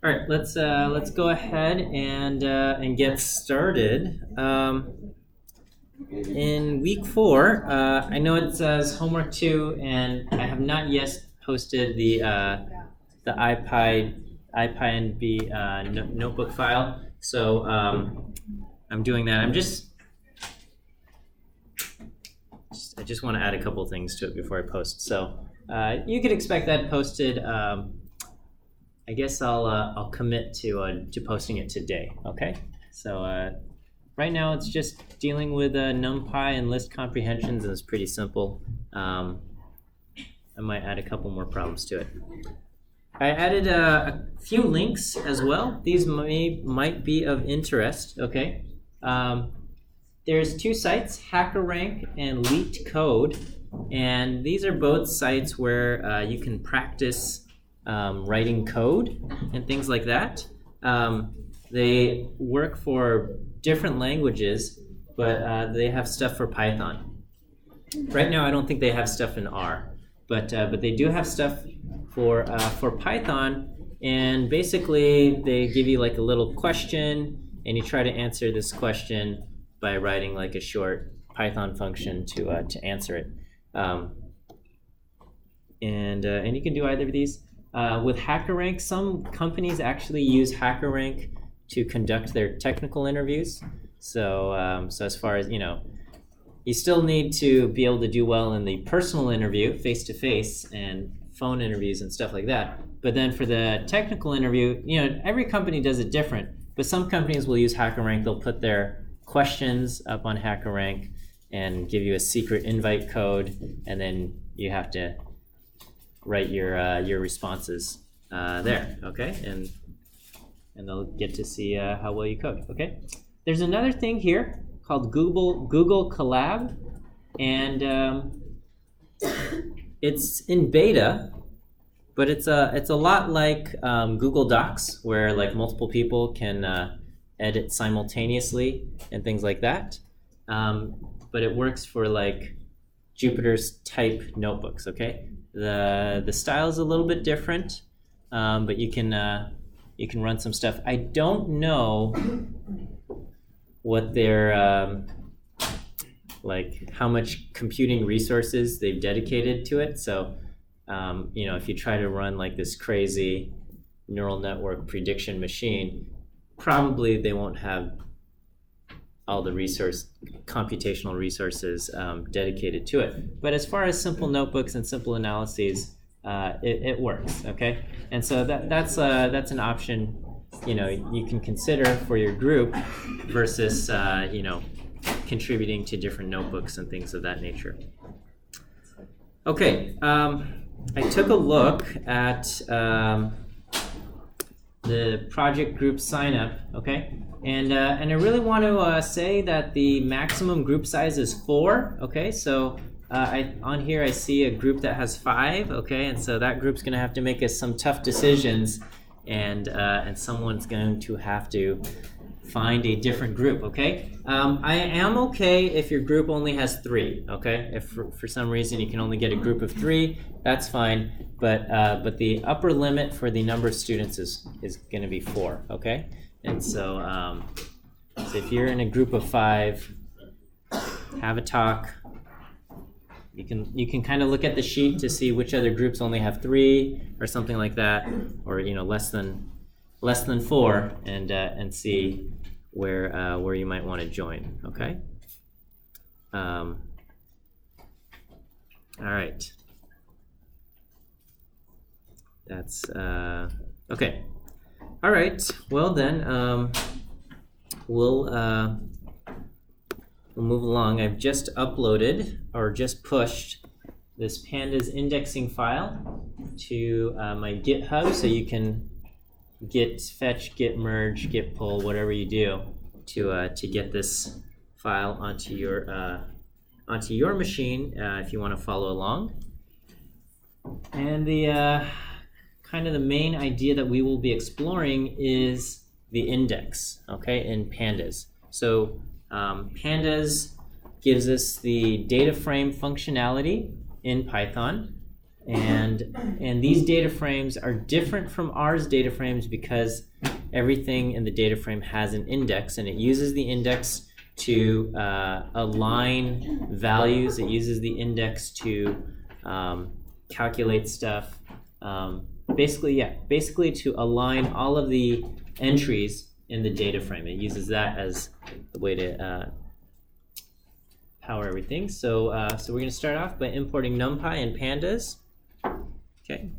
All right, let's go ahead and get started. In week 4, I know it says homework 2, and I have not yet posted the IPyNB notebook file. So I'm doing that. I just want to add a couple things to it before I post. So you could expect that posted. I guess I'll commit to posting it today. Okay. So right now it's just dealing with NumPy and list comprehensions, and it's pretty simple. I might add a couple more problems to it. I added a few links as well. These might be of interest. Okay. There's 2 sites, HackerRank and Leaked Code, and these are both sites where you can practice writing code and things like that. They work for different languages, but they have stuff for Python. Right now, I don't think they have stuff in R, but they do have stuff for Python. And basically, they give you like a little question, and you try to answer this question by writing like a short Python function to answer it. And you can do either of these. With HackerRank, some companies actually use HackerRank to conduct their technical interviews. So, so as far as, you still need to be able to do well in the personal interview, face-to-face, and phone interviews and stuff like that. But then for the technical interview, every company does it different. But some companies will use HackerRank. They'll put their questions up on HackerRank and give you a secret invite code, and then you have to write your responses there, okay? And they'll get to see how well you code, okay? There's another thing here called Google Colab, and it's in beta, but it's a lot like Google Docs, where like multiple people can edit simultaneously and things like that. But it works for like Jupyter's type notebooks, okay? The style is a little bit different, but you can run some stuff. I don't know what their like how much computing resources they've dedicated to it. So if you try to run like this crazy neural network prediction machine, probably they won't have all the computational resources dedicated to it. But as far as simple notebooks and simple analyses, it works, okay? And so that's an option, you can consider for your group versus, contributing to different notebooks and things of that nature. Okay, I took a look at the project group sign up, okay? And I really want to say that the maximum group size is 4, okay? So on here I see a group that has 5, okay? And so that group's going to have to make some tough decisions, and someone's going to have to find a different group, okay? I am okay if your group only has 3, okay? If for some reason you can only get a group of 3, that's fine. But the upper limit for the number of students is going to be 4, okay? And so, so if you're in a group of 5, have a talk. You can kind of look at the sheet to see which other groups only have 3 or something like that, or less than 4, and see where you might want to join. Okay. All right. That's okay. All right. Well then, we'll move along. I've just uploaded or just pushed this pandas indexing file to my GitHub, so you can git fetch, git merge, git pull, whatever you do to get this file onto your machine if you want to follow along. And the kind of the main idea that we will be exploring is the index, okay, in pandas. So pandas gives us the DataFrame functionality in Python. And these data frames are different from ours data frames because everything in the data frame has an index, and it uses the index to align values. It uses the index to calculate stuff. Basically to align all of the entries in the data frame. It uses that as the way to power everything. So we're going to start off by importing NumPy and pandas. Okay.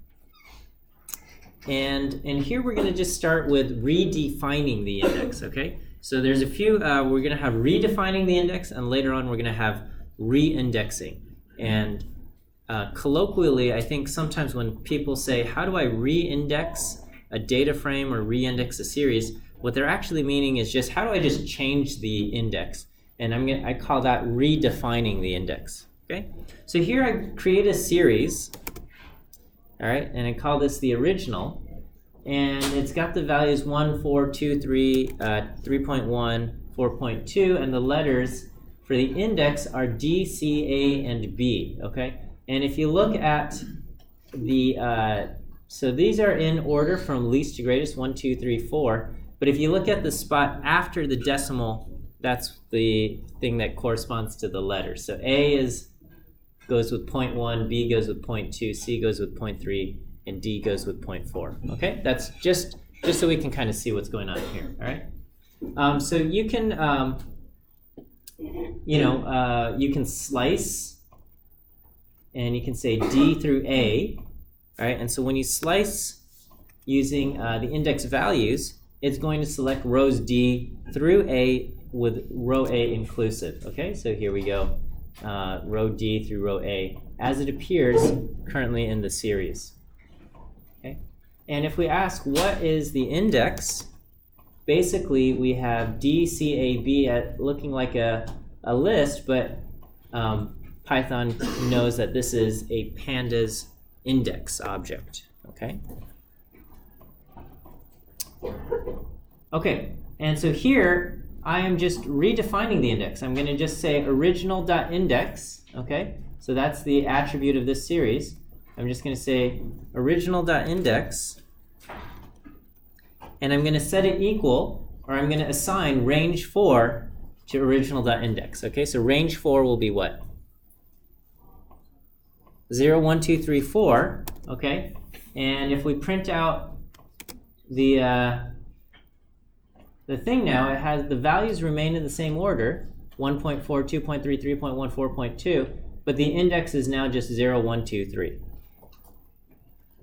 And here we're going to just start with redefining the index. Okay. So there's a few. We're going to have redefining the index, and later on we're going to have reindexing. And colloquially, I think sometimes when people say, "How do I reindex a data frame or reindex a series?" what they're actually meaning is just, how do I just change the index? And I call that redefining the index. Okay. So here I create a series. All right, and I call this the original, and it's got the values 1, 4, 2, 3, 3.1, 4.2, and the letters for the index are D, C, A, and B. Okay, and if you look at the so these are in order from least to greatest, 1, 2, 3, 4. But if you look at the spot after the decimal, that's the thing that corresponds to the letters. So A goes with 0.1, B goes with 0.2, C goes with 0.3, and D goes with 0.4. Okay, that's just so we can kind of see what's going on here. All right. So you can, you can slice, and you can say D through A. All right, and so when you slice using the index values, it's going to select rows D through A with row A inclusive. Okay, so here we go. Row D through row A as it appears currently in the series. Okay, and if we ask what is the index, basically we have D, C, A, B looking like a list, but Python knows that this is a pandas index object. Okay. Okay, and so here I am just redefining the index. I'm going to just say original.index, okay? So that's the attribute of this series. I'm just going to say original.index, and I'm going to set it equal, or I'm going to assign range 4 to original.index, okay? So range 4 will be what? 0, 1, 2, 3, 4, okay? And if we print out the thing now, it has the values remain in the same order, 1.4, 2.3, 3.1, 4.2, but the index is now just 0, 1, 2, 3.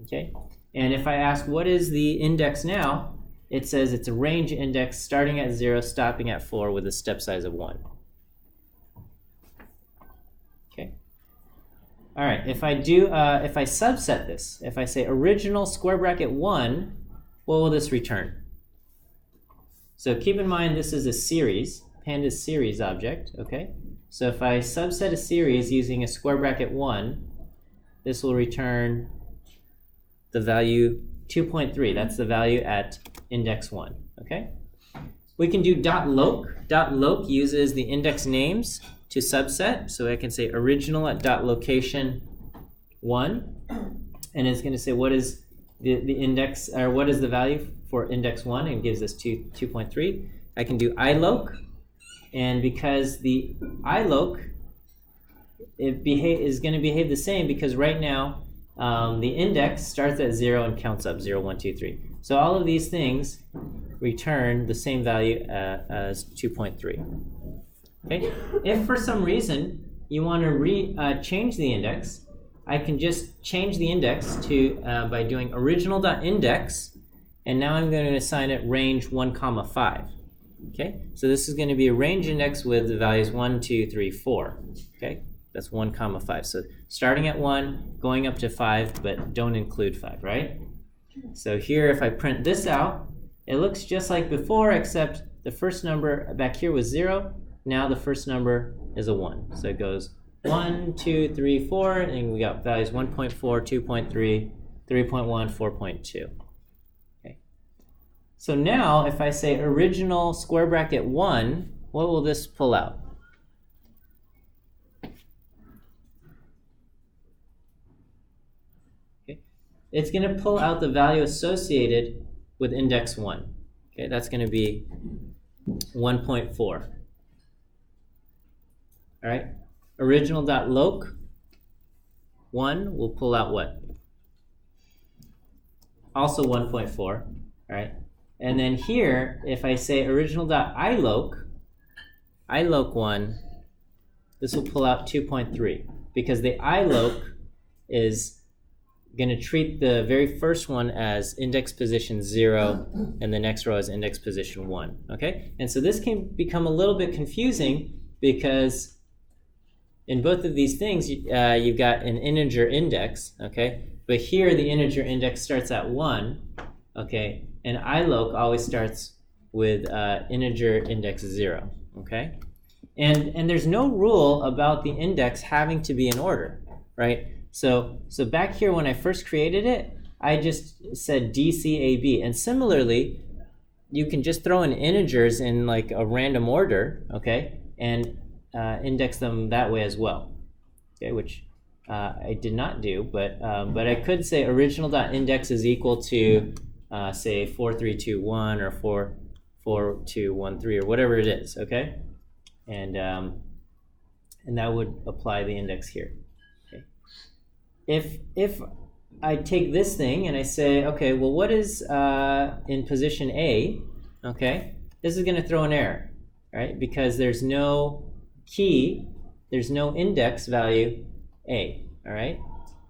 Okay? And if I ask what is the index now, it says it's a range index starting at 0, stopping at 4 with a step size of 1. Okay? All right, if I subset this, if I say original square bracket 1, what will this return? So keep in mind this is a series, pandas series object, okay? So if I subset a series using a square bracket 1, this will return the value 2.3. That's the value at index 1, okay? We can do .loc. .loc uses the index names to subset. So I can say original at .location 1, and it's going to say what is the index, or what is the value for index 1, and gives us 2.3. I can do iloc, and because the iloc is going to behave the same, because right now the index starts at 0 and counts up 0, 1, 2, 3. So all of these things return the same value as 2.3. Okay. If for some reason you want to change the index, I can just change the index to by doing original.index, and now I'm going to assign it range 1, 5. Okay, so this is going to be a range index with the values 1, 2, 3, 4. Okay, that's 1, 5. So starting at 1, going up to 5, but don't include 5, right? So here, if I print this out, it looks just like before, except the first number back here was 0. Now the first number is a 1. So it goes 1, 2, 3, 4, and we got values 1.4, 2.3, 3.1, 4.2. Okay. So now, if I say original square bracket 1, what will this pull out? it's going to pull out the value associated with index 1. Okay, that's going to be 1.4. All right, original.loc 1 will pull out what? Also 1.4. All right, and then here, if I say original.iloc 1, this will pull out 2.3 because the iloc is going to treat the very first one as index position 0 and the next row as index position 1. Okay, and so this can become a little bit confusing because in both of these things you've got an integer index. Okay, but here the integer index starts at 1. Okay, and iloc always starts with integer index 0. Okay, and there's no rule about the index having to be in order, right? So back here when I first created it, I just said DCAB, and similarly, you can just throw in integers in like a random order, okay, and index them that way as well, okay, which I did not do, but I could say original.index is equal to say 4321 or 44213 or whatever it is, okay, and that would apply the index here. If I take this thing and I say, okay, well, what is in position A? Okay, this is going to throw an error, right? Because there's no key, there's no index value A. All right.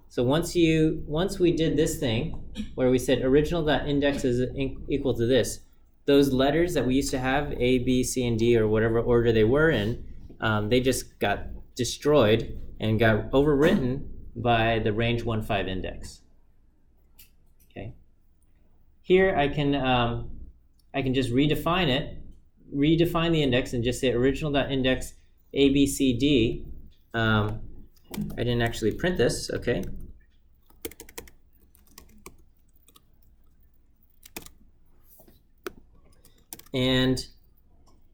So once we did this thing where we said original.index is equal to this, those letters that we used to have A, B, C, and D or whatever order they were in, they just got destroyed and got overwritten by the range 1.5 index. Okay. Here I can just redefine the index and just say original.index ABCD. I didn't actually print this, okay. And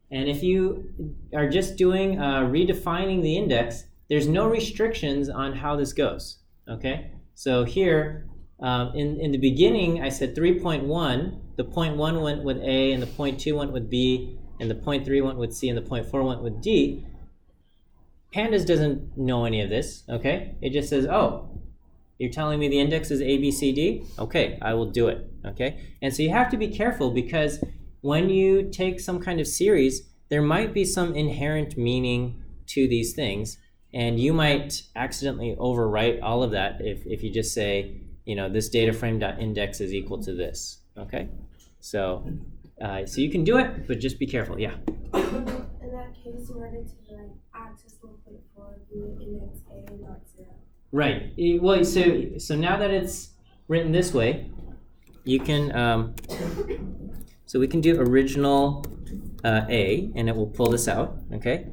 if you are just doing redefining the index, there's no restrictions on how this goes, okay? So here, in the beginning, I said 3.1. The 0.1 went with A, and the 0.2 went with B, and the 0.3 went with C, and the 0.4 went with D. Pandas doesn't know any of this, okay? It just says, oh, you're telling me the index is A, B, C, D? Okay, I will do it, okay? And so you have to be careful because when you take some kind of series, there might be some inherent meaning to these things. And you might accidentally overwrite all of that if you just say, you know, this DataFrame.index is equal to this. Okay, so you can do it, but just be careful. Yeah. In that case, in order to like access 1.4, we would index A not 0. Right. Well, so now that it's written this way, you can. So we can do original A, and it will pull this out. Okay.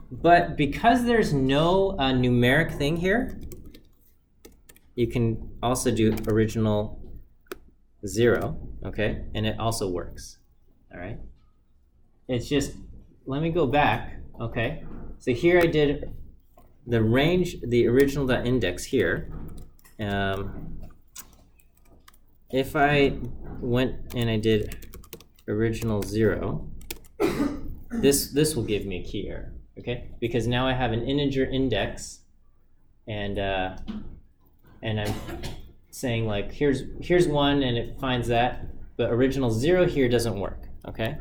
But because there's no numeric thing here, you can also do original 0, okay? And it also works, all right? It's just, let me go back, okay? So here I did the range, the original.index here. If I went and I did original 0, this will give me a key error. Okay, because now I have an integer index, and I'm saying like here's 1 and it finds that, but original 0 here doesn't work. Okay.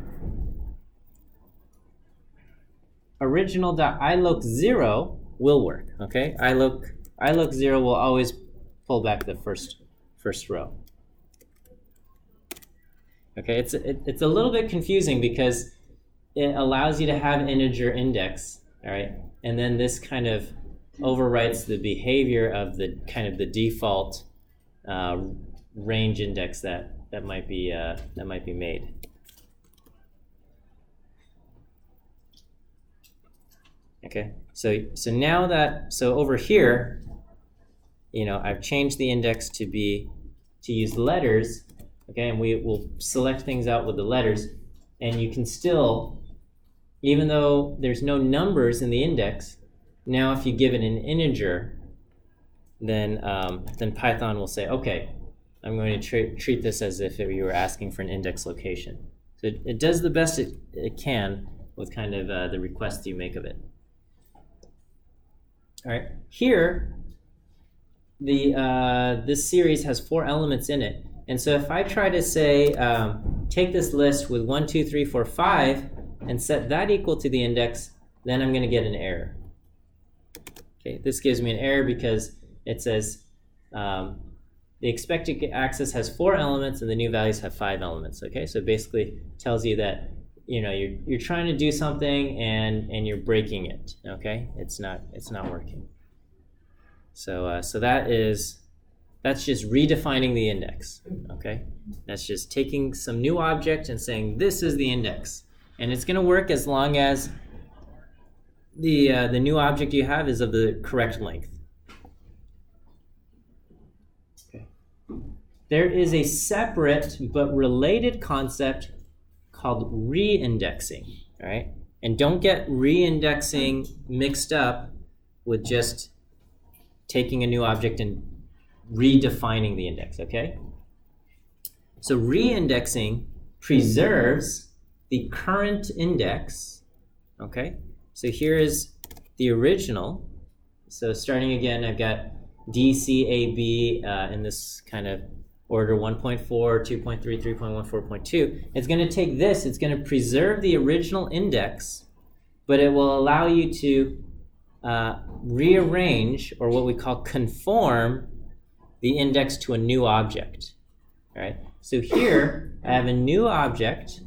Original.iloc 0 will work. Okay, iloc 0 will always pull back the first row. Okay, it's a little bit confusing because it allows you to have an integer index, all right, and then this kind of overwrites the behavior of the kind of the default range index that might be made. Okay, so now over here, you know, I've changed the index to use letters, okay, and we will select things out with the letters, and you can still, even though there's no numbers in the index, now if you give it an integer, then Python will say, okay, I'm going to treat this as if you were asking for an index location. So it does the best it can with kind of the requests you make of it. All right, here, this series has 4 elements in it. And so if I try to say, take this list with 1, 2, 3, 4, 5, and set that equal to the index, then I'm going to get an error. Okay, this gives me an error because it says the expected access has 4 elements and the new values have 5 elements. Okay, so basically tells you that you're trying to do something and you're breaking it. Okay, it's not working. So that's just redefining the index. Okay, that's just taking some new object and saying this is the index, and it's going to work as long as the new object you have is of the correct length. Okay. There is a separate but related concept called reindexing. All right, and don't get reindexing mixed up with just taking a new object and redefining the index. Okay, so reindexing preserves the current index. Okay, so here is the original. So starting again, I've got D, C, A, B in this kind of order: 1.4, 2.3, 3.1, 4.2. It's going to take this, it's going to preserve the original index, but it will allow you to rearrange, or what we call conform, the index to a new object. All right, so here I have a new object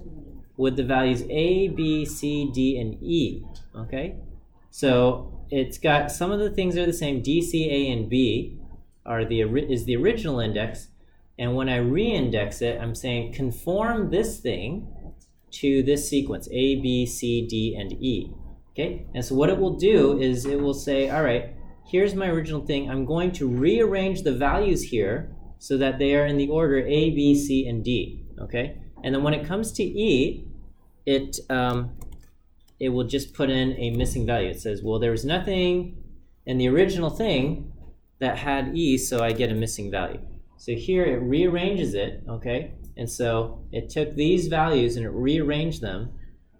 with the values A, B, C, D, and E. Okay, so it's got some of the things are the same. D, C, A, and B is the original index, and when I reindex it, I'm saying conform this thing to this sequence: A, B, C, D, and E. Okay, and so what it will do is it will say, all right, here's my original thing. I'm going to rearrange the values here so that they are in the order A, B, C, and D. Okay, and then when it comes to E, it will just put in a missing value. It says, well, there was nothing in the original thing that had E, so I get a missing value. So here it rearranges it, okay? And so it took these values and it rearranged them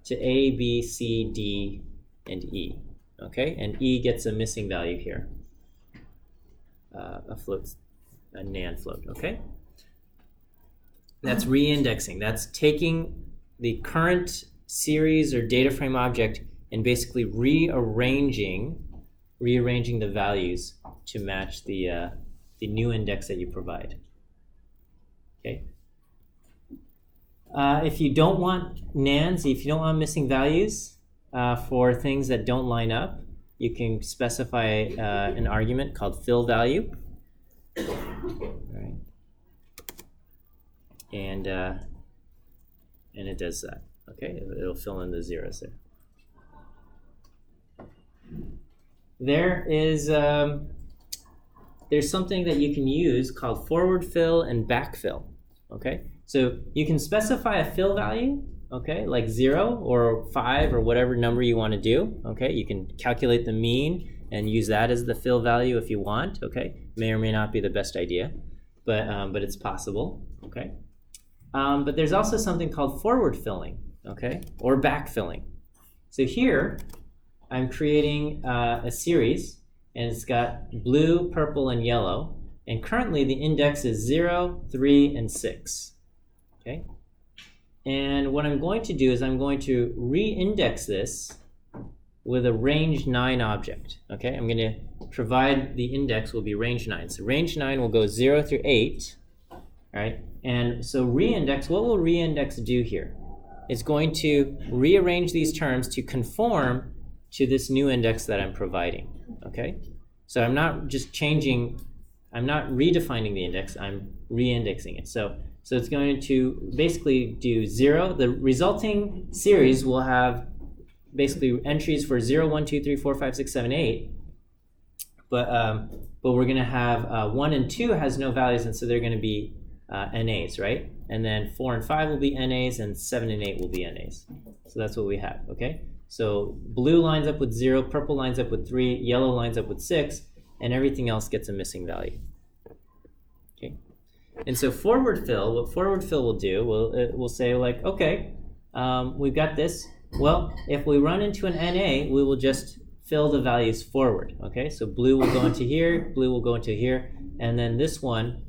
to A, B, C, D, and E, okay? And E gets a missing value here, a NaN float, okay? That's reindexing. That's taking the current series or data frame object and basically rearranging the values to match the new index that you provide. Okay. If you don't want NaNs, if you don't want missing values for things that don't line up, you can specify an argument called fill value. Right. And it does that. Okay, it'll fill in the zeros there. There's something that you can use called ForwardFill and backfill. Okay, so you can specify a fill value, okay, like 0 or 5 or whatever number you want to do. Okay, you can calculate the mean and use that as the fill value if you want. Okay, may or may not be the best idea, but it's possible. Okay, but there's also something called forward filling. Okay, or backfilling. So here I'm creating a series, and it's got blue, purple, and yellow, and currently the index is 0, 3, and 6. Okay, and what I'm going to do is I'm going to re-index this with a range 9 object. Okay, I'm going to provide the index will be range 9. So range 9 will go 0 through 8. All right, and so reindex, what will reindex do here? It's going to rearrange these terms to conform to this new index that I'm providing. Okay, so I'm not just changing, I'm not redefining the index, I'm reindexing it. So it's going to basically do 0. The resulting series will have basically entries for 0, 1, 2, 3, 4, 5, 6, 7, 8. But we're going to have 1 and 2 has no values, and so they're going to be NAs, right? And then 4 and 5 will be NAs, and 7 and 8 will be NAs. So that's what we have, okay? So blue lines up with 0, purple lines up with 3, yellow lines up with 6, and everything else gets a missing value. Okay. And so ForwardFill, what ForwardFill will do, it will say like, okay, we've got this. Well, if we run into an NA, we will just fill the values forward. Okay, so blue will go into here, blue will go into here, and then this one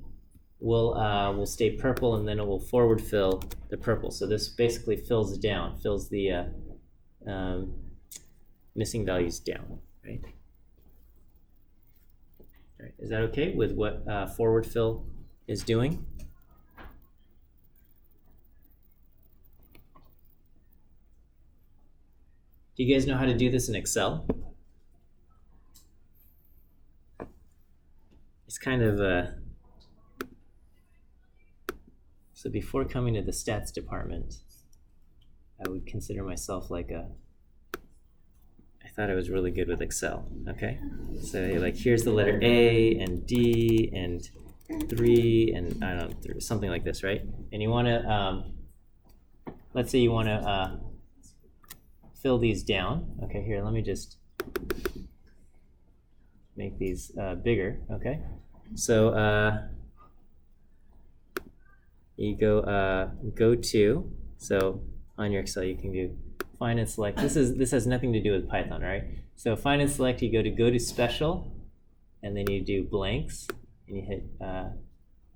will stay purple, and then it will forward fill the purple. So this basically fills it down, fills the missing values down, right? All right, is that okay with what forward fill is doing? Do you guys know how to do this in Excel? It's kind of so before coming to the stats department, I would consider myself like I thought I was really good with Excel, okay? So like here's the letter A and D and 3 and I don't know, something like this, right? And you want to, let's say you want to fill these down. Okay, here, let me just make these bigger, okay? So you go to, so on your Excel you can do find and select. This has nothing to do with Python, right? So find and select, you go to special, and then you do blanks, and you hit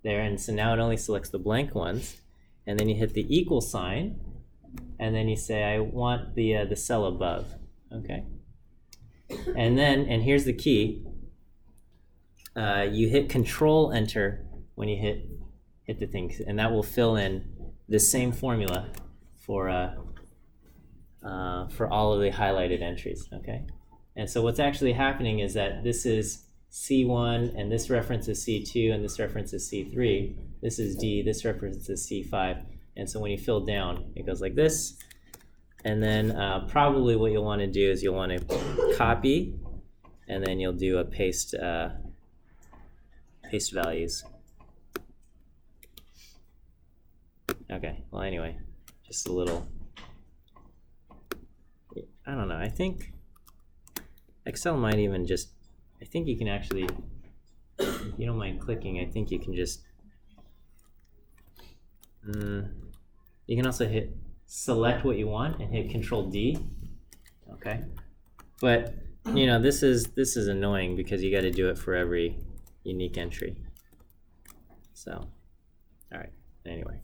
there, and so now it only selects the blank ones, and then you hit the equal sign, and then you say I want the cell above, okay? And here's the key. You hit Control Enter when you hit the thing, and that will fill in the same formula for all of the highlighted entries, okay? And so what's actually happening is that this is C1, and this reference is C2, and this reference is C3. This is D, this reference is C5. And so when you fill down, it goes like this. And then probably what you'll want to do is you'll want to copy, and then you'll do a paste values. Okay, well anyway, just a little, I don't know, I think Excel might even just, I think you can actually, if you don't mind clicking, I think you can just, you can also hit select what you want and hit Control D, okay? But, you know, this is annoying because you got to do it for every unique entry. So, all right, anyway.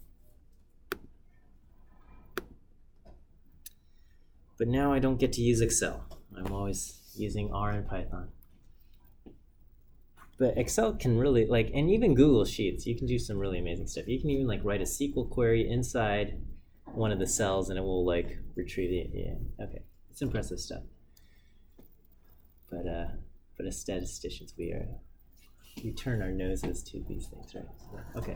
But now I don't get to use Excel. I'm always using R and Python. But Excel can really, like, and even Google Sheets, you can do some really amazing stuff. You can even like write a SQL query inside one of the cells and it will like retrieve it. Yeah, okay, it's impressive stuff. But as statisticians, we turn our noses to these things, right? So, okay.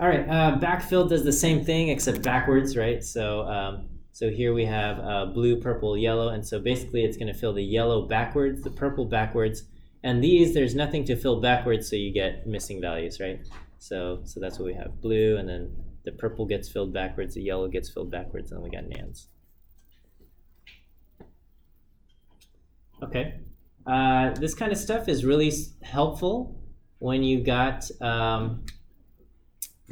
All right, backfill does the same thing except backwards, right? So so here we have blue, purple, yellow, and so basically it's going to fill the yellow backwards, the purple backwards, and these there's nothing to fill backwards, so you get missing values, right? So that's what we have, blue, and then the purple gets filled backwards, the yellow gets filled backwards, and then we got nans. Okay, this kind of stuff is really helpful when you got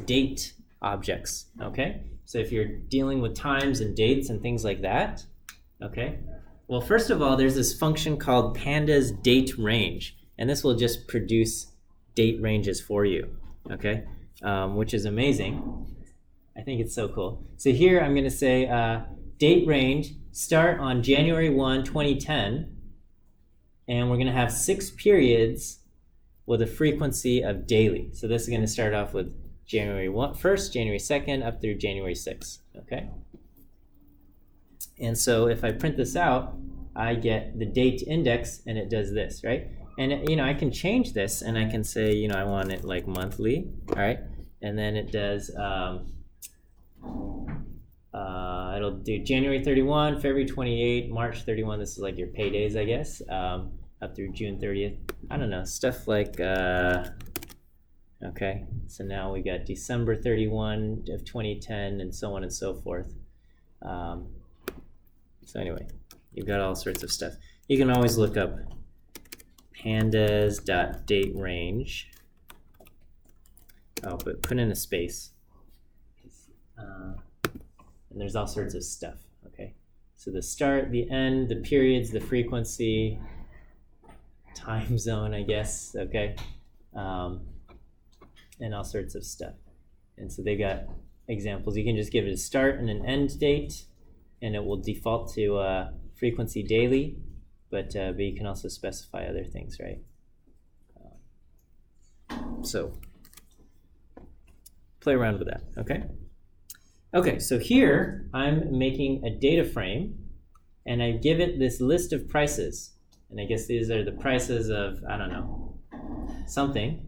date objects, okay? So if you're dealing with times and dates and things like that, okay? Well, first of all, there's this function called pandas DateRange, and this will just produce date ranges for you, okay? Which is amazing. I think it's so cool. So here I'm gonna say date range, start on January 1, 2010, and we're gonna have 6 periods with a frequency of daily. So this is gonna start off with January 1st, January 2nd, up through January 6th, okay? And so if I print this out, I get the date index, and it does this, right? And, you know, I can change this, and I can say, you know, I want it like monthly, all right? And then it does, it'll do January 31, February 28, March 31, this is like your paydays, I guess, up through June 30th. I don't know, stuff like, okay, so now we got December 31 of 2010 and so on and so forth. So anyway, you've got all sorts of stuff. You can always look up pandas.daterange Oh, but put in a space. And there's all sorts of stuff, okay? So the start, the end, the periods, the frequency, time zone, I guess, okay? And all sorts of stuff. And so they got examples. You can just give it a start and an end date, and it will default to frequency daily, but you can also specify other things, right? So play around with that, okay? Okay, so here I'm making a data frame, and I give it this list of prices. And I guess these are the prices of, I don't know, something,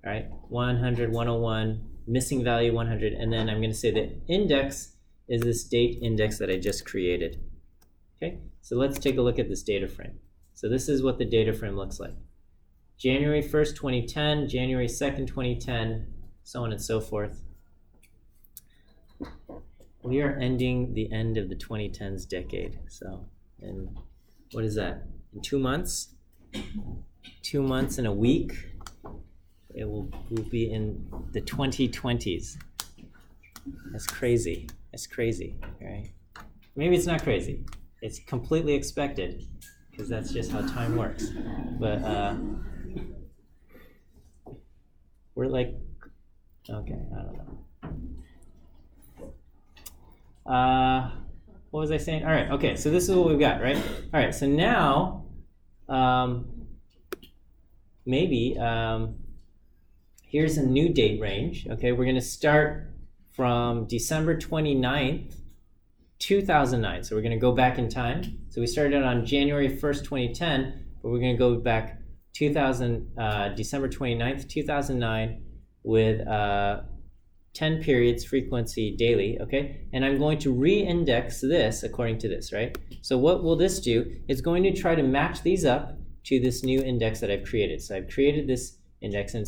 right? 100, 101, missing value 100, and then I'm going to say the index is this date index that I just created. Okay, so let's take a look at this data frame. So this is what the data frame looks like. January 1st, 2010, January 2nd, 2010, so on and so forth. We are ending the end of the 2010s decade. So, and what is that? In 2 months? 2 months and a week? It will be in the 2020s. That's crazy. That's crazy, right? Maybe it's not crazy. It's completely expected, because that's just how time works. But we're like, okay, I don't know. What was I saying? All right, okay, so this is what we've got, right? All right, so now, maybe, here's a new date range, okay? We're gonna start from December 29th, 2009. So we're gonna go back in time. So we started on January 1st, 2010, but we're gonna go back December 29th, 2009 with 10 periods, frequency daily, okay? And I'm going to re-index this according to this, right? So what will this do? It's going to try to match these up to this new index that I've created. So I've created this index, and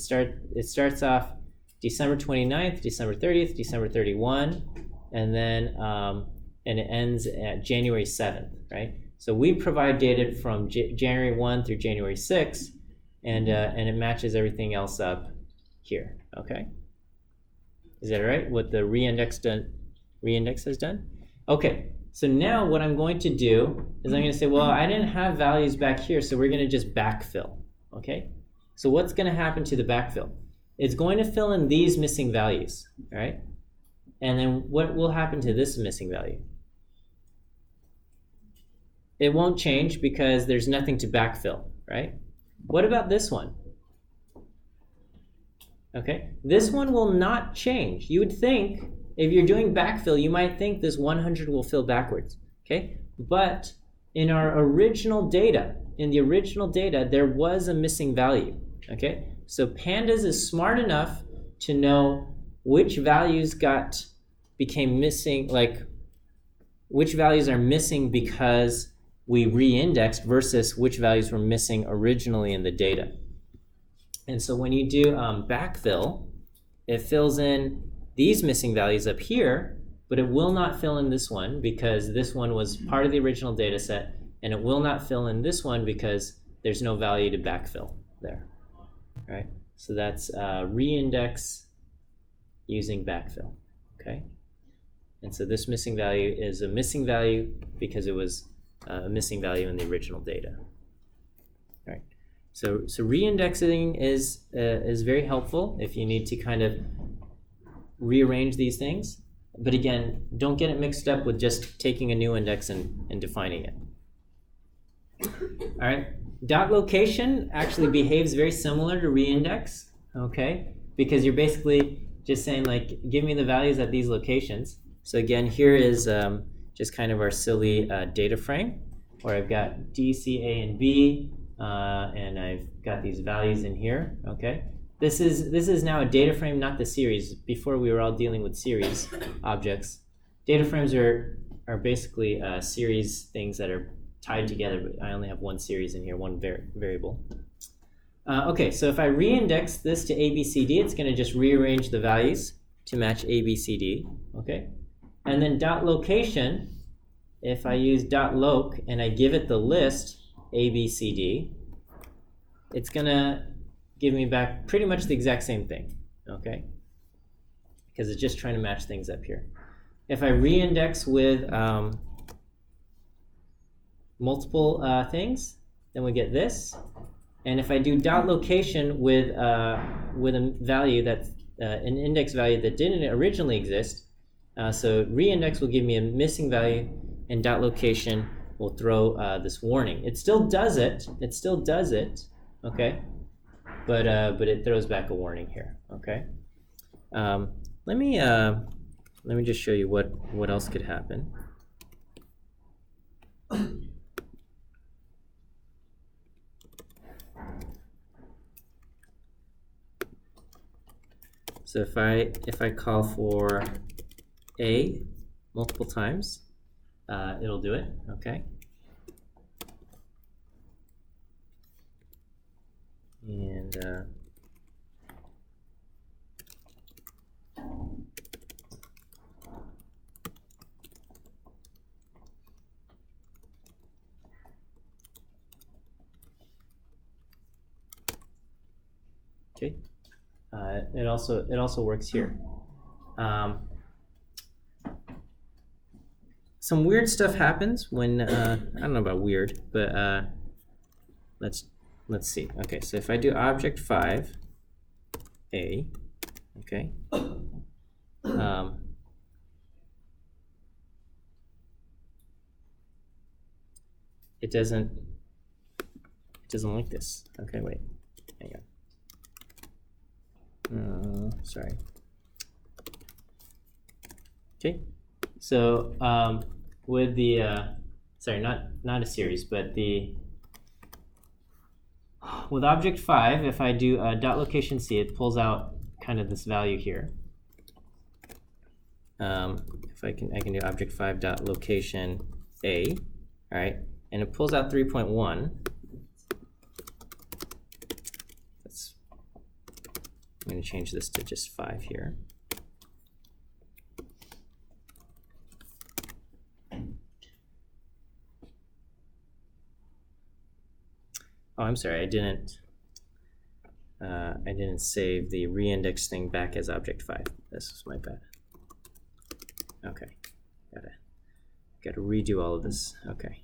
it starts off December 29th, December 30th, December 31, and then and it ends at January 7th, right? So we provide data from January 1 through January 6, and it matches everything else up here, okay? Is that all right? What the reindex has done? Okay, so now what I'm going to do is I'm going to say, well, I didn't have values back here, so we're going to just backfill, okay? So what's going to happen to the backfill? It's going to fill in these missing values, all right? And then what will happen to this missing value? It won't change because there's nothing to backfill, right? What about this one? Okay, this one will not change. You would think, if you're doing backfill, you might think this 100 will fill backwards, okay? But in our original data, there was a missing value, okay? So Pandas is smart enough to know which values became missing, like which values are missing because we re-indexed versus which values were missing originally in the data. And so when you do backfill, it fills in these missing values up here, but it will not fill in this one because this one was part of the original data set, and it will not fill in this one because there's no value to backfill there, right? So that's re-index using backfill, okay? And so this missing value is a missing value because it was a missing value in the original data. All right. So re-indexing is very helpful if you need to kind of rearrange these things. But again, don't get it mixed up with just taking a new index and defining it. All right. DocLocation actually behaves very similar to re-index, okay? Because you're basically just saying, like, give me the values at these locations. So again, here is just kind of our silly data frame where I've got D, C, A, and B, and I've got these values in here, okay? This is now a data frame, not the series. Before we were all dealing with series objects. Data frames are basically series things that are tied together, but I only have one series in here, one variable. Okay, so if I re-index this to ABCD, it's going to just rearrange the values to match ABCD, okay? And then .location, if I use .loc and I give it the list ABCD, it's going to give me back pretty much the exact same thing, okay? because it's just trying to match things up here. If I reindex with multiple things, then we get this. And if I do DocLocation with a value that's an index value that didn't originally exist, so reindex will give me a missing value, and DocLocation will throw this warning. It still does it. It still does it. Okay, but it throws back a warning here. Okay. Let me just show you what else could happen. So if I call for A multiple times, it'll do it. Okay. And okay. It also works here. Some weird stuff happens when I don't know about weird, but let's see. Okay, so if I do object 5 A, okay, it doesn't like this. Okay, wait, hang on. Sorry. Okay, so with the sorry, not a series, but with object 5, if I do DocLocation C, it pulls out kind of this value here. If I can do object 5 DocLocation A, all right, and it pulls out 3.1. I'm going to change this to just 5 here. Oh, I'm sorry, I didn't save the reindex thing back as object 5. This is my bad. Okay, gotta redo all of this. Okay.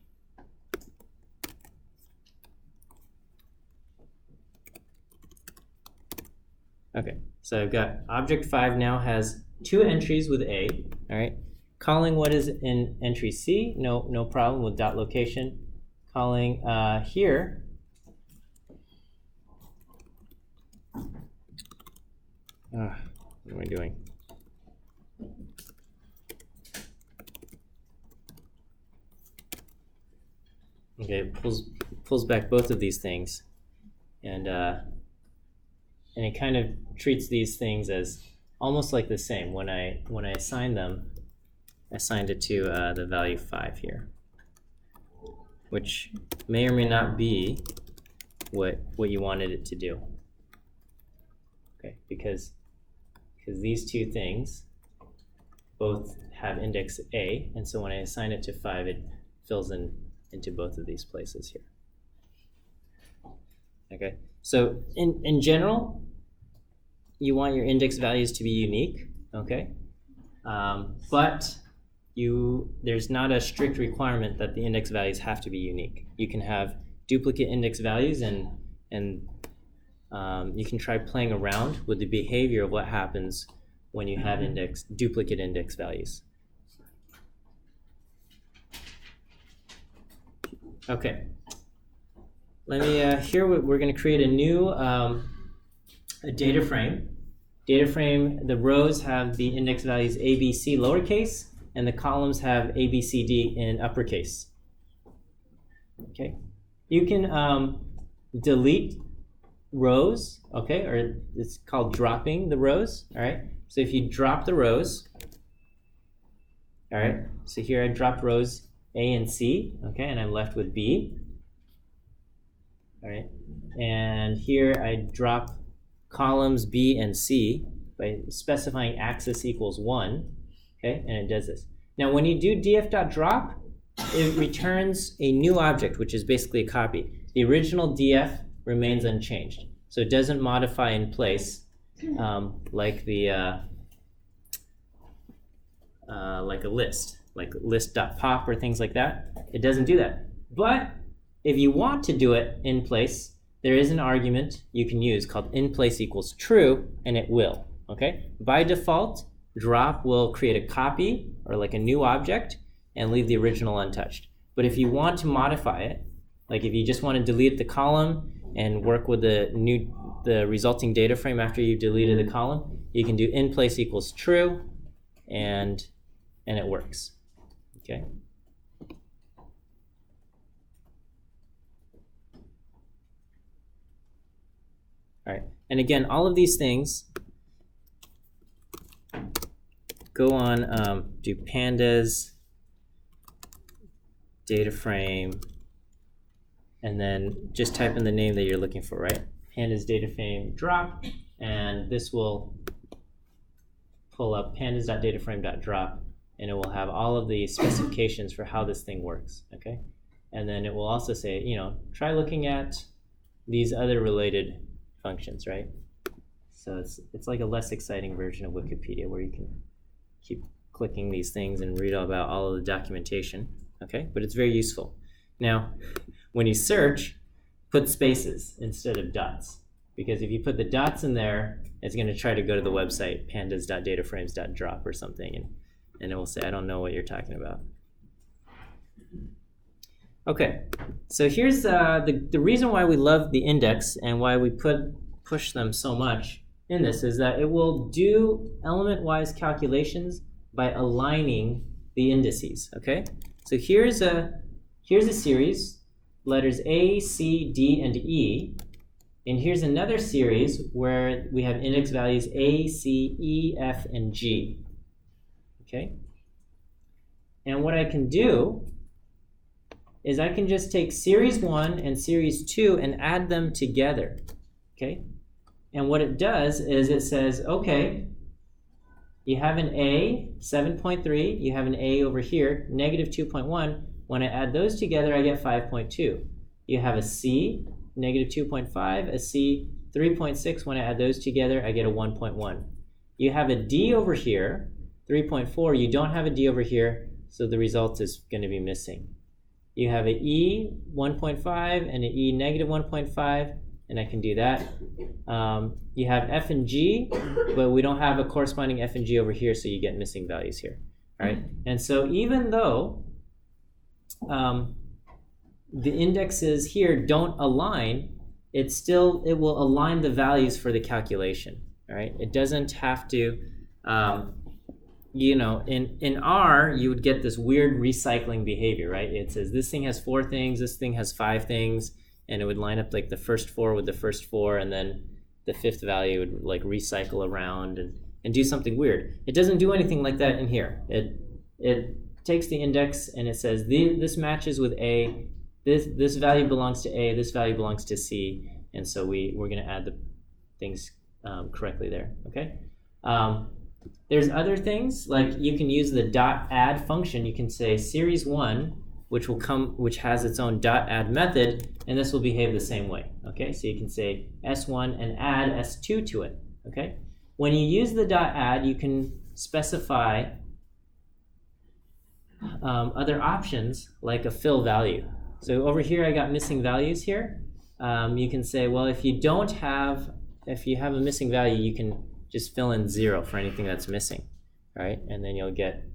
Okay, so I've got object 5 now has 2 entries with A, all right? Calling what is in entry C, no problem with DocLocation. Calling here, what am I doing? Okay, it pulls back both of these things, and it kind of treats these things as almost like the same. When I assigned them, I assigned it to the value 5 here, which may or may not be what you wanted it to do. Okay, because these two things both have index A, and so when I assign it to 5, it fills into both of these places here. Okay, so in general, you want your index values to be unique, okay? But there's not a strict requirement that the index values have to be unique. You can have duplicate index values, and you can try playing around with the behavior of what happens when you have duplicate index values. Okay. Let me here we're going to create a new a data frame. Data frame, the rows have the index values A, B, C lowercase, and the columns have A, B, C, D in uppercase. Okay. You can delete rows, okay, or it's called dropping the rows, all right? So if you drop the rows, all right, so here I dropped rows A and C, okay, and I'm left with B, all right? And here I drop columns B and C by specifying axis equals 1, okay, and it does this. Now when you do df.drop, it returns a new object, which is basically a copy. The original df remains unchanged, so it doesn't modify in place like the like a list, like list.pop or things like that. It doesn't do that. But if you want to do it in place, there is an argument you can use called in place equals true, and it will. Okay? By default, drop will create a copy or like a new object and leave the original untouched. But if you want to modify it, like if you just want to delete the column and work with the resulting data frame after you've deleted the column, you can do in place equals true, and it works. Okay. All right, and again, all of these things go on, do pandas, DataFrame, and then just type in the name that you're looking for, right? Pandas DataFrame drop, and this will pull up pandas.dataframe.drop, and it will have all of the specifications for how this thing works, okay? And then it will also say, you know, try looking at these other related functions, right? So it's like a less exciting version of Wikipedia where you can keep clicking these things and read about all of the documentation, okay? But it's very useful. Now, when you search, put spaces instead of dots, because if you put the dots in there, it's going to try to go to the website pandas.dataframes.drop or something, and it will say, I don't know what you're talking about. Okay, so here's the reason why we love the index and why we push them so much in this is that it will do element-wise calculations by aligning the indices, okay? So here's a series, letters A, C, D, and E, and here's another series where we have index values A, C, E, F, and G, okay? And what I can do is I can just take series 1 and series 2 and add them together, okay? And what it does is it says, okay, you have an A, 7.3, you have an A over here, negative 2.1. When I add those together, I get 5.2. You have a C, negative 2.5, a C, 3.6. When I add those together, I get a 1.1. You have a D over here, 3.4. You don't have a D over here, so the result is going to be missing. You have an E 1.5 and an E negative 1.5, and I can do that. You have F and G, but we don't have a corresponding F and G over here, so you get missing values here. All right? And so even though the indexes here don't align, it will align the values for the calculation. All right? It doesn't have to. You know, in R, you would get this weird recycling behavior, right? It says this thing has 4 things, this thing has 5 things, and it would line up like the first 4 with the first 4, and then the 5th value would like recycle around and do something weird. It doesn't do anything like that in here. It takes the index and it says this matches with A, this value belongs to A, this value belongs to C, and so we're going to add the things correctly there, okay? There's other things, like you can use the .add function. You can say series 1, which has its own .add method, and this will behave the same way. Okay, so you can say S1 and add S2 to it. Okay, when you use the .add, you can specify other options like a fill value. So over here, I got missing values here. You can say, well, if you have a missing value, you can just fill in 0 for anything that's missing, right? And then you'll get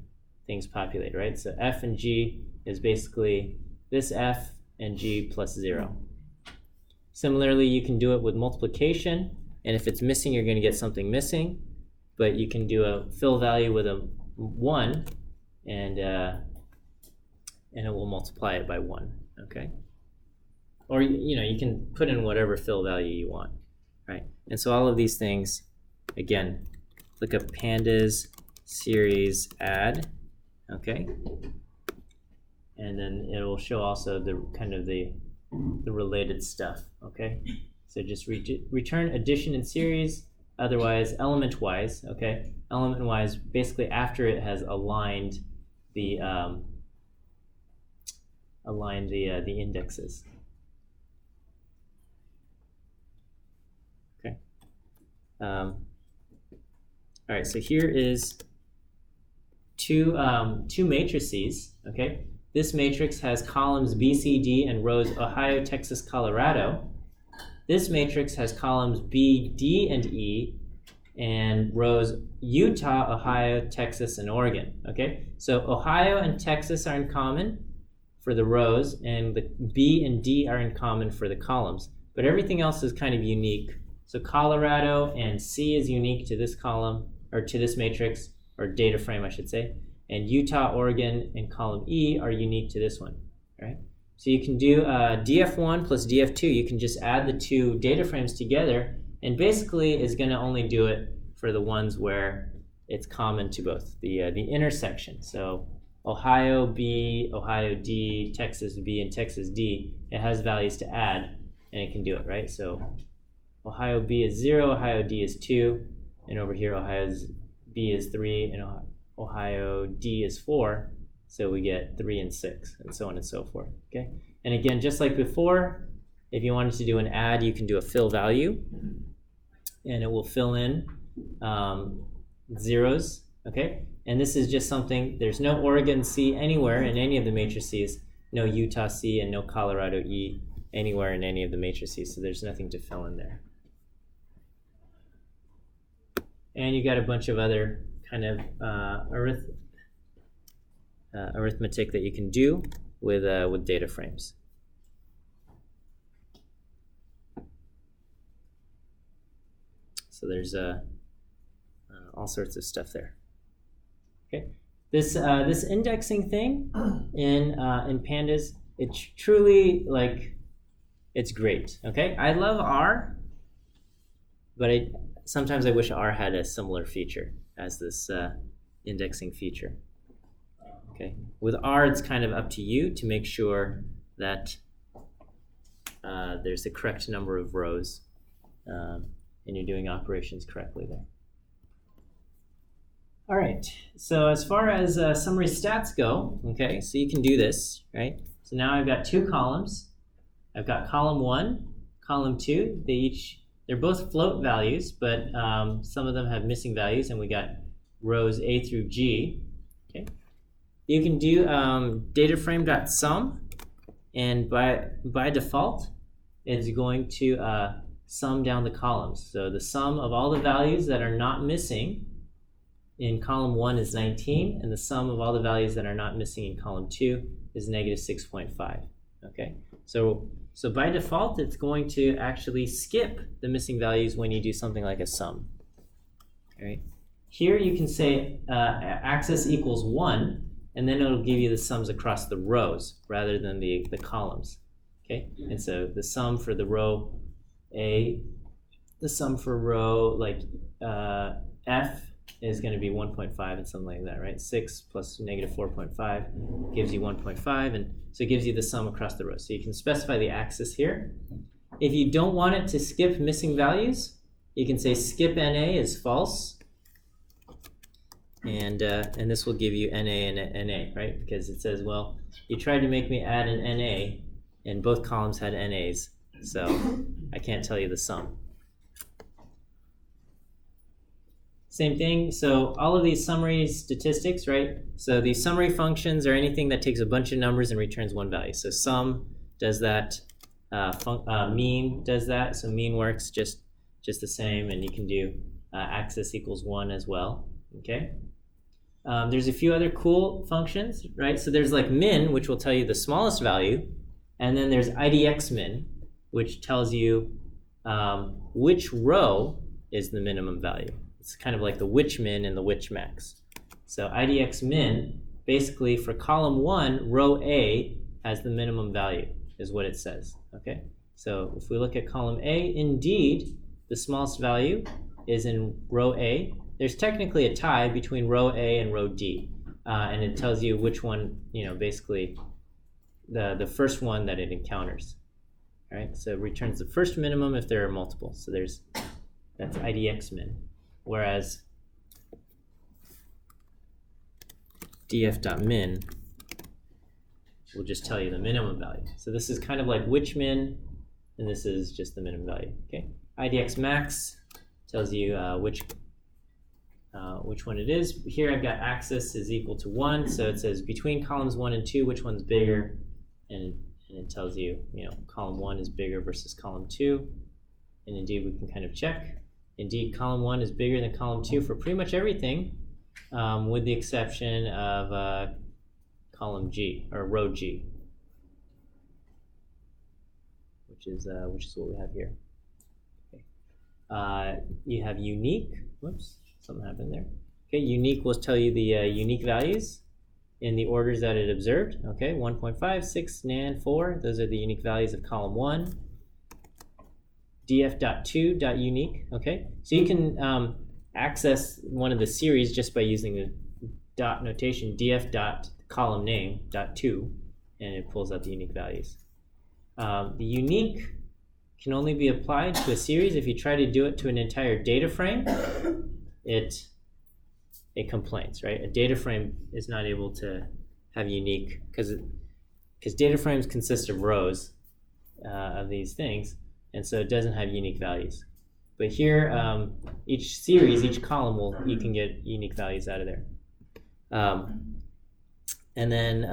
things populated, right? So F and G is basically this F and G plus 0. Similarly, you can do it with multiplication, and if it's missing, you're going to get something missing, but you can do a fill value with a 1, and it will multiply it by 1, okay? Or, you know, you can put in whatever fill value you want, right? And so all of these things, again, look up pandas series add, okay? And then it will show also the kind of the related stuff, okay? So just return addition in series, otherwise element-wise, okay? Element-wise, basically after it has aligned the indexes. Okay. All right, so here is two matrices, okay? This matrix has columns B, C, D, and rows Ohio, Texas, Colorado. This matrix has columns B, D, and E, and rows Utah, Ohio, Texas, and Oregon, okay? So Ohio and Texas are in common for the rows, and the B and D are in common for the columns. But everything else is kind of unique. So Colorado and C is unique to this column, or to this matrix, or data frame, I should say. And Utah, Oregon, and column E are unique to this one, right? So you can do DF1 plus DF2. You can just add the two data frames together, and basically is going to only do it for the ones where it's common to both, the intersection. So Ohio B, Ohio D, Texas B, and Texas D, it has values to add, and it can do it, right? So Ohio B is 0, Ohio D is 2, and over here Ohio B is 3, and Ohio D is 4, so we get 3 and 6, and so on and so forth, okay? And again, just like before, if you wanted to do an add, you can do a fill value, and it will fill in zeros, okay? And this is just something, there's no Oregon C anywhere in any of the matrices, no Utah C, and no Colorado E anywhere in any of the matrices, so there's nothing to fill in there. And you got a bunch of other kind of arithmetic that you can do with data frames. So there's all sorts of stuff there. Okay, this indexing thing in pandas, it's truly like, it's great. Okay, I love R, but sometimes I wish R had a similar feature as this indexing feature. Okay, with R, it's kind of up to you to make sure that there's the correct number of rows and you're doing operations correctly there. All right, so as far as summary stats go, okay, so you can do this, right? So now I've got two columns. I've got column 1, column 2. They're both float values, but some of them have missing values, and we got rows A through G. Okay, you can do DataFrame.sum, and by default, it's going to sum down the columns. So the sum of all the values that are not missing in column 1 is 19, and the sum of all the values that are not missing in column 2 is negative 6.5. Okay, so by default, it's going to actually skip the missing values when you do something like a sum. All right. Here you can say access equals 1, and then it'll give you the sums across the rows rather than the columns. Okay, and so the sum for the row A, the sum for row like F is going to be 1.5 and something like that, right? 6 plus negative 4.5 gives you 1.5, and so it gives you the sum across the rows. So you can specify the axis here. If you don't want it to skip missing values, you can say skip NA is false, and this will give you NA and NA, right? Because it says, well, you tried to make me add an NA, and both columns had NAs, so I can't tell you the sum. Same thing, so all of these summary statistics, right? So these summary functions are anything that takes a bunch of numbers and returns one value. So sum does that, mean does that, so mean works just the same, and you can do axis equals 1 as well, okay? There's a few other cool functions, right? So there's like min, which will tell you the smallest value, and then there's IDX min, which tells you which row is the minimum value. It's kind of like the which min and the which max. So IDX min, basically for column 1, row A has the minimum value, is what it says, okay? So if we look at column A, indeed, the smallest value is in row A. There's technically a tie between row A and row D, and it tells you which one, basically the first one that it encounters, all right? So it returns the first minimum if there are multiple. So that's IDX min. Whereas df.min will just tell you the minimum value. So this is kind of like which min, and this is just the minimum value. Okay. IDX max tells you which which one it is. Here I've got axis is equal to 1, so it says between columns 1 and 2, which one's bigger, and it tells you, column 1 is bigger versus column 2, and indeed we can kind of check. Indeed, column 1 is bigger than column 2 for pretty much everything, with the exception of column G, or row G, which is what we have here. Okay. You have unique. Whoops, something happened there. Okay, unique will tell you the unique values in the orders that it observed. Okay, 1.5, 6, nan, 4. Those are the unique values of column 1. df.2.unique. Okay, so you can access one of the series just by using the dot notation, df.column name .2, and it pulls out the unique values. The unique can only be applied to a series. If you try to do it to an entire data frame, it complains, right? A data frame is not able to have unique, because data frames consist of rows of these things, and so it doesn't have unique values. But here, each series, each column, you can get unique values out of there. And then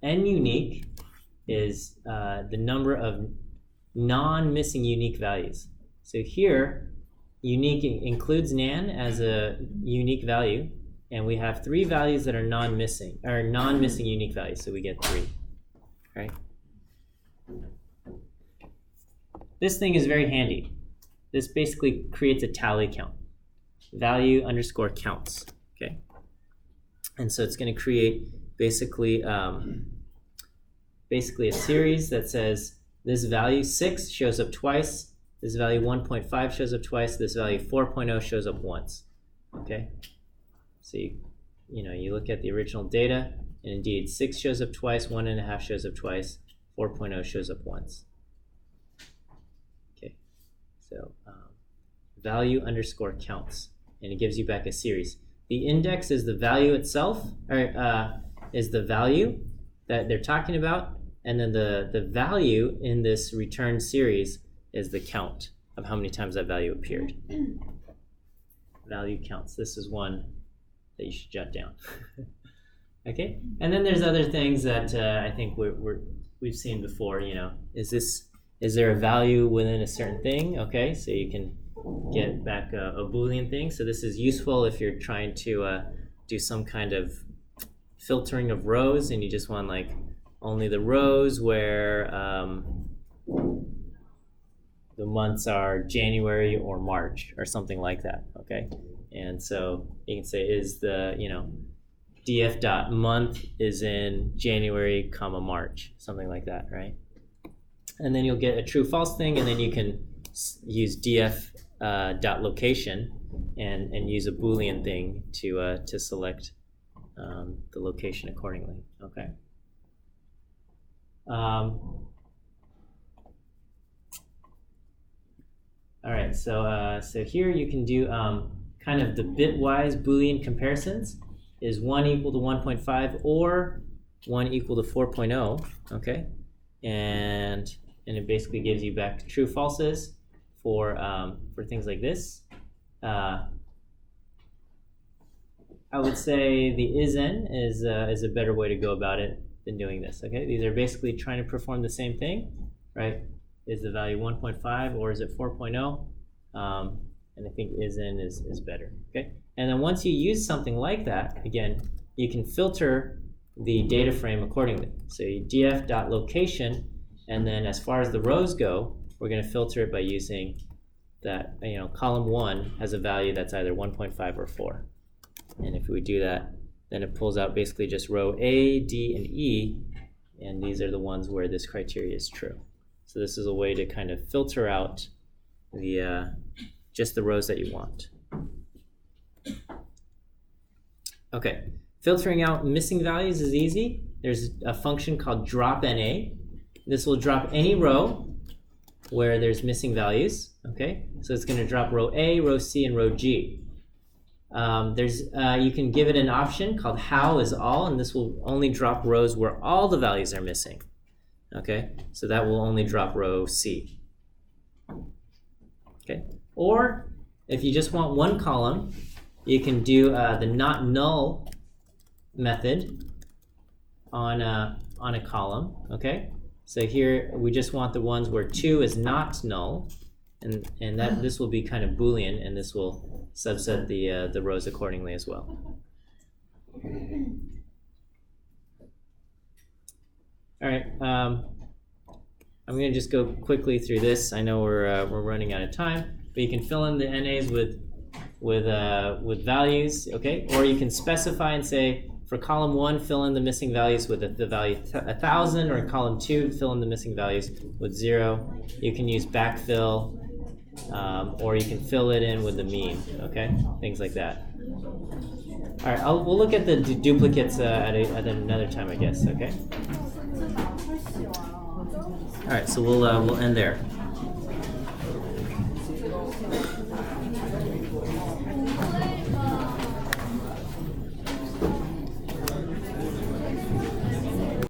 n-unique is the number of non-missing unique values. So here, unique includes nan as a unique value, and we have 3 values that are non-missing unique values, so we get 3, right? This thing is very handy. This basically creates a tally count, value underscore counts, okay? And so it's going to create basically a series that says this value 6 shows up twice, this value 1.5 shows up twice, this value 4.0 shows up once, okay? So you look at the original data, and indeed 6 shows up twice, 1.5 shows up twice, 4.0 shows up once. Okay, so value underscore counts, and it gives you back a series. The index is the value itself, or is the value that they're talking about, and then the value in this return series is the count of how many times that value appeared. Value counts. This is one that you should jot down. Okay, and then there's other things that I think we've seen before. Is there a value within a certain thing? Okay, so you can get back a Boolean thing. So this is useful if you're trying to do some kind of filtering of rows, and you just want like only the rows where the months are January or March or something like that. Okay, and so you can say is the df.month is in January, comma March, something like that, right? And then you'll get a true false thing, and then you can use df.location and use a Boolean thing to select the location accordingly. Okay. All right. So here you can do kind of the bitwise Boolean comparisons. Is 1 equal to 1.5 or 1 equal to 4.0? Okay, and it basically gives you back true falses for things like this. I would say the isn is a better way to go about it than doing this. Okay, these are basically trying to perform the same thing, right? Is the value 1.5 or is it 4.0? And I think isn is better. Okay, and then once you use something like that, again, you can filter the data frame accordingly. So you df.location, and then as far as the rows go, we're going to filter it by using that, column 1 has a value that's either 1.5 or 4. And if we do that, then it pulls out basically just row A, D, and E, and these are the ones where this criteria is true. So this is a way to kind of filter out the just the rows that you want. Okay, filtering out missing values is easy. There's a function called drop_NA. This will drop any row where there's missing values. Okay, so it's going to drop row A, row C, and row G. You can give it an option called how is all, and this will only drop rows where all the values are missing. Okay, so that will only drop row C. Okay, or if you just want one column, you can do the not null method on a column, okay? So here we just want the ones where 2 is not null, and that this will be kind of Boolean, and this will subset the rows accordingly as well. All right, I'm going to just go quickly through this. I know we're running out of time, but you can fill in the NAs with values, okay? Or you can specify and say, for column 1, fill in the missing values with the value 1,000, or in column 2, fill in the missing values with 0. You can use backfill, or you can fill it in with the mean, okay? Things like that. All right, we'll look at the duplicates at another time, I guess, okay? All right, so we'll end there.